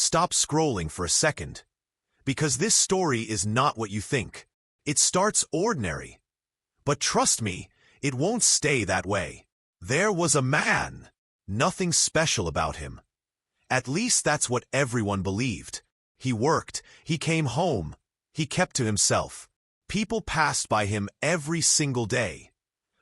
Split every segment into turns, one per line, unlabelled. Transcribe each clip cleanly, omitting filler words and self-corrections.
stop scrolling for a second. Because this story is not what you think. It starts ordinary. But trust me, it won't stay that way. There was a man. Nothing special about him. At least that's what everyone believed. He worked, he came home, he kept to himself. People passed by him every single day,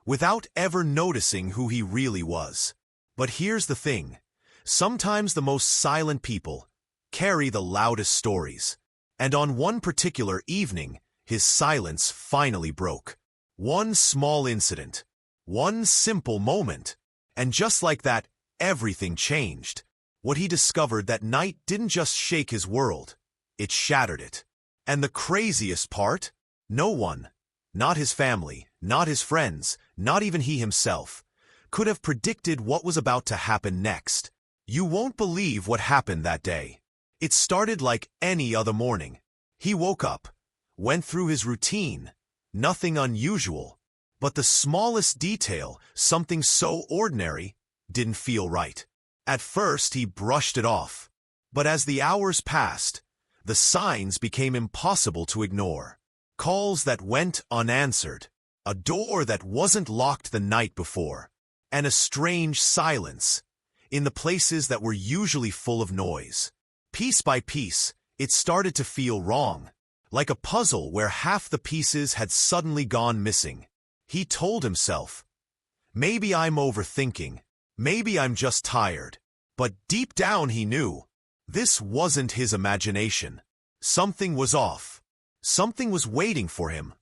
without ever noticing who he really was. But here's the thing. Sometimes the most silent people carry the loudest stories. And on one particular evening, his silence finally broke. One small incident. One simple moment. And just like that, everything changed. What he discovered that night didn't just shake his world. It shattered it. And the craziest part? No one, not his family, not his friends, not even he himself, could have predicted what was about to happen next. You won't believe what happened that day. It started like any other morning. He woke up, went through his routine, nothing unusual, but the smallest detail, something so ordinary, didn't feel right. At first he brushed it off, but as the hours passed, the signs became impossible to ignore. Calls that went unanswered, a door that wasn't locked the night before, and a strange silence in the places that were usually full of noise. Piece by piece, it started to feel wrong, like a puzzle where half the pieces had suddenly gone missing. He told himself, maybe I'm overthinking, maybe I'm just tired. But deep down he knew, this wasn't his imagination. Something was off. Something was waiting for him,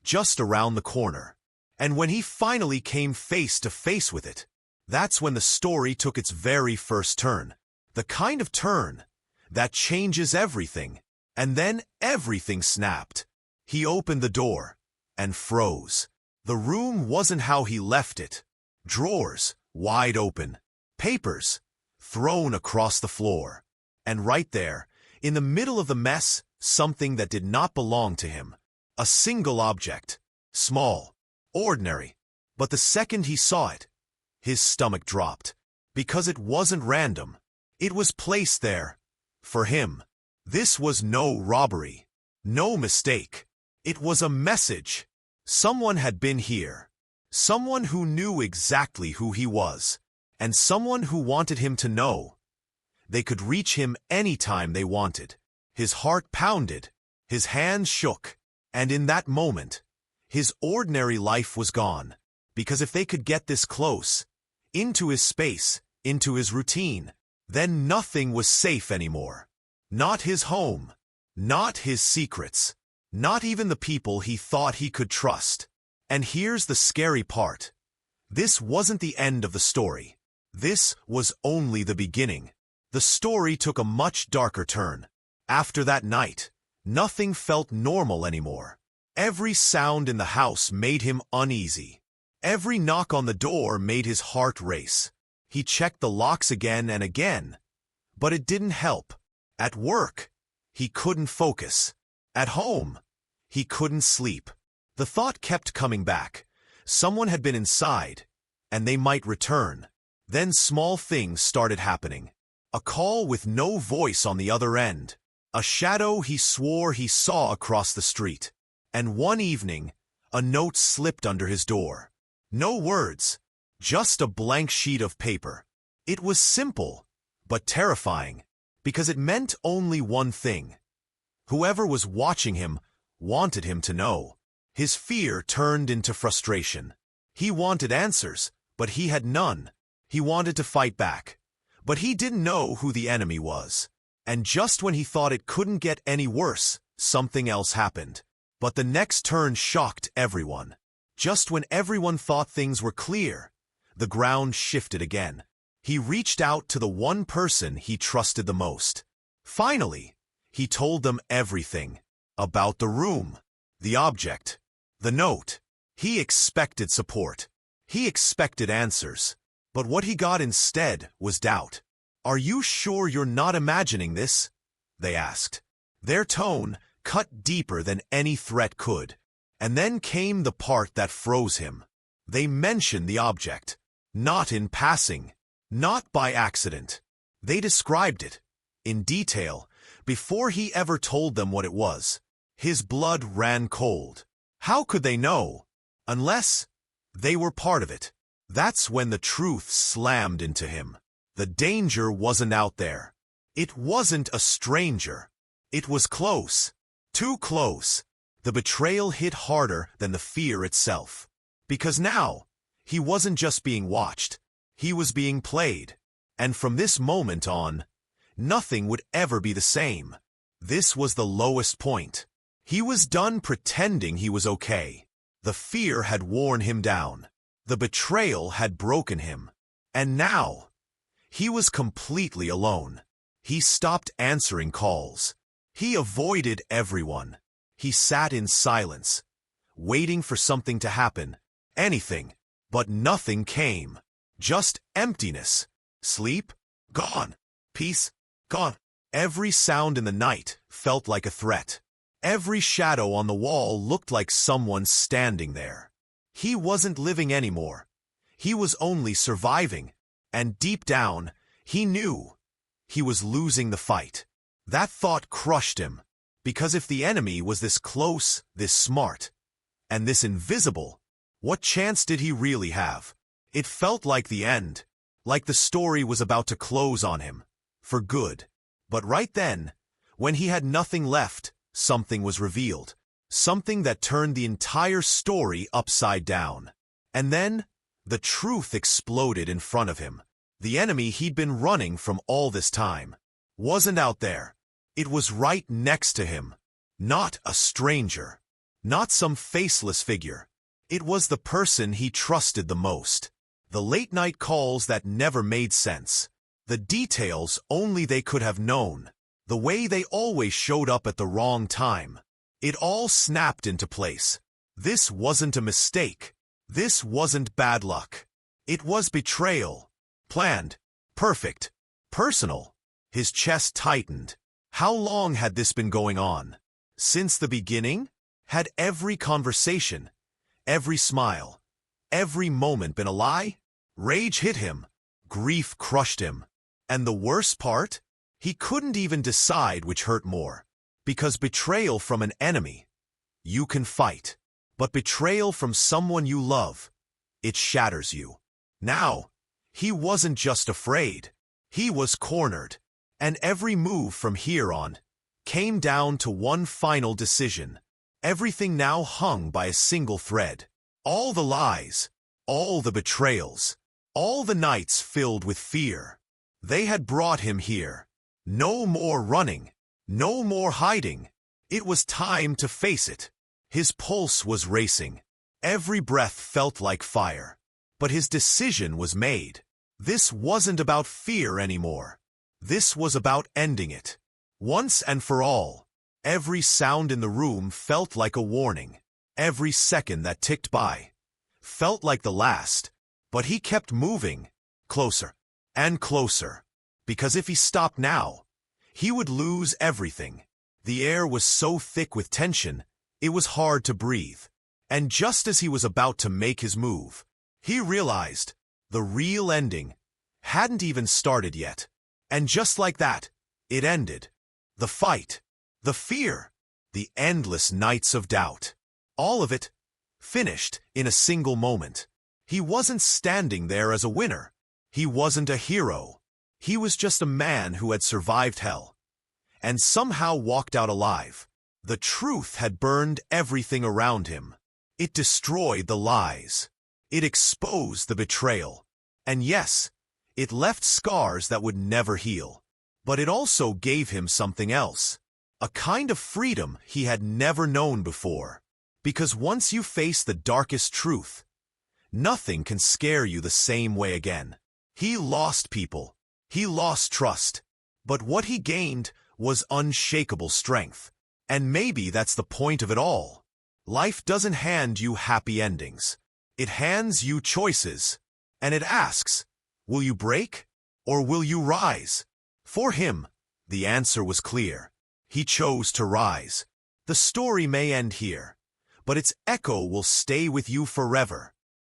just around the corner. And when he finally came face to face with it, that's when the story took its very first turn. The kind of turn that changes everything. And then everything snapped. He opened the door and froze. The room wasn't how he left it. Drawers wide open. Papers thrown across the floor. And right there, in the middle of the mess, something that did not belong to him. A single object. Small. Ordinary. But the second he saw it, his stomach dropped. Because it wasn't random. It was placed there. For him. This was no robbery. No mistake. It was a message. Someone had been here. Someone who knew exactly who he was. And someone who wanted him to know. They could reach him anytime they wanted. His heart pounded. His hands shook. And in that moment, his ordinary life was gone. Because if they could get this close, into his space, into his routine, then nothing was safe anymore. Not his home. Not his secrets. Not even the people he thought he could trust. And here's the scary part. This wasn't the end of the story. This was only the beginning. The story took a much darker turn. After that night, nothing felt normal anymore. Every sound in the house made him uneasy. Every knock on the door made his heart race. He checked the locks again and again, but it didn't help. At work, he couldn't focus. At home, he couldn't sleep. The thought kept coming back. Someone had been inside, and they might return. Then small things started happening. A call with no voice on the other end. A shadow he swore he saw across the street. And one evening, a note slipped under his door. No words, just a blank sheet of paper. It was simple, but terrifying, because it meant only one thing. Whoever was watching him wanted him to know. His fear turned into frustration. He wanted answers, but he had none. He wanted to fight back, but he didn't know who the enemy was. And just when he thought it couldn't get any worse, something else happened. But the next turn shocked everyone. Just when everyone thought things were clear, the ground shifted again. He reached out to the one person he trusted the most. Finally, he told them everything. About the room, the object, the note. He expected support. He expected answers. But what he got instead was doubt. "Are you sure you're not imagining this?" they asked. Their tone cut deeper than any threat could. And then came the part that froze him. They mentioned the object. Not in passing. Not by accident. They described it. in detail, before he ever told them what it was. His blood ran cold. How could they know? Unless they were part of it. That's when the truth slammed into him. The danger wasn't out there. It wasn't a stranger. It was close. Too close. The betrayal hit harder than the fear itself. Because now, he wasn't just being watched. He was being played. And from this moment on, nothing would ever be the same. This was the lowest point. He was done pretending he was okay. The fear had worn him down. The betrayal had broken him. And now, he was completely alone. He stopped answering calls. He avoided everyone. He sat in silence, waiting for something to happen. Anything. But nothing came. Just emptiness. Sleep? Gone. Peace? Gone. Every sound in the night felt like a threat. Every shadow on the wall looked like someone standing there. He wasn't living anymore. He was only surviving. And deep down, he knew he was losing the fight. That thought crushed him. Because if the enemy was this close, this smart, and this invisible, what chance did he really have? It felt like the end. Like the story was about to close on him. For good. But right then, when he had nothing left, something was revealed. Something that turned the entire story upside down. And then, the truth exploded in front of him. The enemy he'd been running from all this time wasn't out there. It was right next to him. Not a stranger. Not some faceless figure. It was the person he trusted the most. The late-night calls that never made sense. The details only they could have known. The way they always showed up at the wrong time. It all snapped into place. This wasn't a mistake. This wasn't bad luck. It was betrayal. Planned. Perfect. Personal. His chest tightened. How long had this been going on? Since the beginning? Had every conversation, every smile, every moment been a lie? Rage hit him. Grief crushed him. And the worst part? He couldn't even decide which hurt more. Because betrayal from an enemy, you can fight. But betrayal from someone you love, it shatters you. Now, he wasn't just afraid. He was cornered. And every move from here on came down to one final decision. Everything now hung by a single thread. All the lies, all the betrayals, all the nights filled with fear. They had brought him here. No more running. No more hiding. It was time to face it. His pulse was racing. Every breath felt like fire. But his decision was made. This wasn't about fear anymore. This was about ending it. Once and for all. Every sound in the room felt like a warning. Every second that ticked by felt like the last. But he kept moving. Closer. And closer. Because if he stopped now, he would lose everything. The air was so thick with tension, it was hard to breathe. And just as he was about to make his move, he realized the real ending hadn't even started yet. And just like that, it ended. The fight, the fear, the endless nights of doubt. All of it finished in a single moment. He wasn't standing there as a winner. He wasn't a hero. He was just a man who had survived hell and somehow walked out alive. The truth had burned everything around him. It destroyed the lies. It exposed the betrayal. And yes, it left scars that would never heal. But it also gave him something else. A kind of freedom he had never known before. Because once you face the darkest truth, nothing can scare you the same way again. He lost people. He lost trust. But what he gained was unshakable strength. And maybe that's the point of it all. Life doesn't hand you happy endings. It hands you choices. And it asks, will you break or will you rise? For him, the answer was clear. He chose to rise. The story may end here, but its echo will stay with you forever.